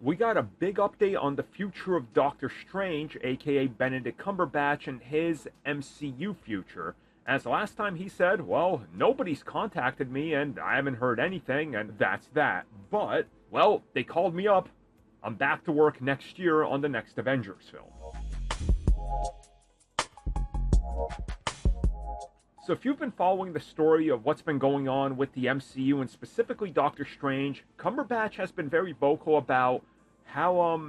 We got a big update on the future of Doctor Strange, aka Benedict Cumberbatch, and his MCU future. As last time he said, well, nobody's contacted me and I haven't heard anything, and that's that. But, well, they called me up. I'm back to work next year on the next Avengers film. So if you've been following the story of what's been going on with the MCU and specifically Doctor Strange, Cumberbatch has been very vocal about how,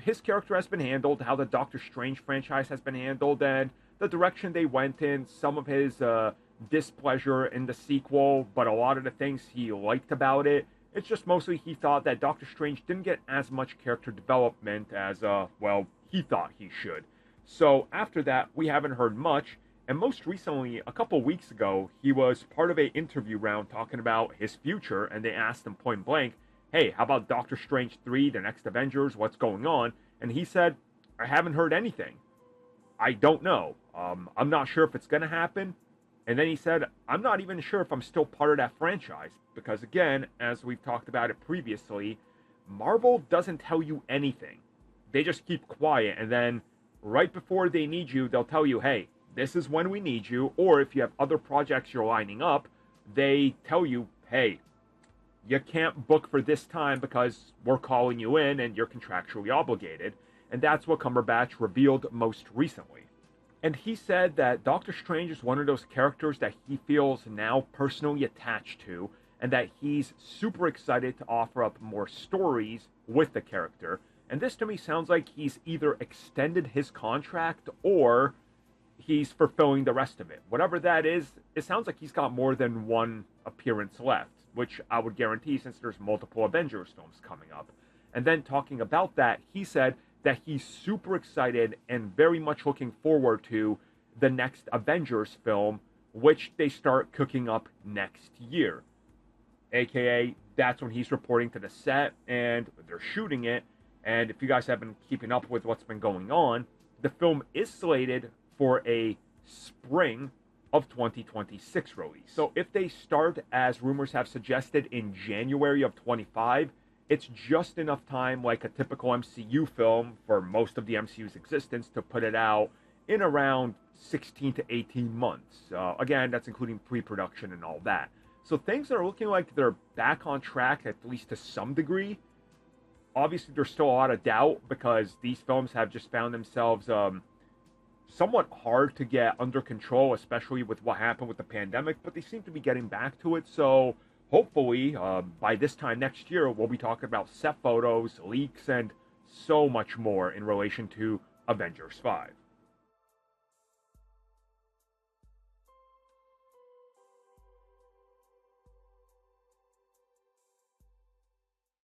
his character has been handled, how the Doctor Strange franchise has been handled, and the direction they went in, some of his displeasure in the sequel, but a lot of the things he liked about it. It's just mostly he thought that Doctor Strange didn't get as much character development as, he thought he should. So after that, we haven't heard much. And most recently, a couple weeks ago, he was part of an interview round talking about his future, and they asked him point blank, hey, how about Doctor Strange 3, the next Avengers, what's going on? And he said, I haven't heard anything. I don't know. I'm not sure if it's going to happen. And then he said, I'm not even sure if I'm still part of that franchise. Because again, as we've talked about it previously, Marvel doesn't tell you anything. They just keep quiet, and then right before they need you, they'll tell you, hey, this is when we need you, or if you have other projects you're lining up, they tell you, hey, you can't book for this time because we're calling you in and you're contractually obligated. And that's what Cumberbatch revealed most recently. And he said that Doctor Strange is one of those characters that he feels now personally attached to, and that he's super excited to offer up more stories with the character. And this to me sounds like he's either extended his contract or he's fulfilling the rest of it. Whatever that is, it sounds like he's got more than one appearance left, which I would guarantee since there's multiple Avengers films coming up. And then talking about that, he said that he's super excited and very much looking forward to the next Avengers film, which they start cooking up next year. AKA, that's when he's reporting to the set and they're shooting it. And if you guys have been keeping up with what's been going on, the film is slated for a spring of 2026 release. So if they start, as rumors have suggested, in January of 25, it's just enough time, like a typical MCU film for most of the MCU's existence, to put it out in around 16 to 18 months. Again, that's including pre-production and all that. So things are looking like they're back on track, at least to some degree. Obviously, there's still a lot of doubt because these films have just found themselves somewhat hard to get under control, especially with what happened with the pandemic, but they seem to be getting back to it. So hopefully, by this time next year, we'll be talking about set photos, leaks, and so much more in relation to Avengers 5.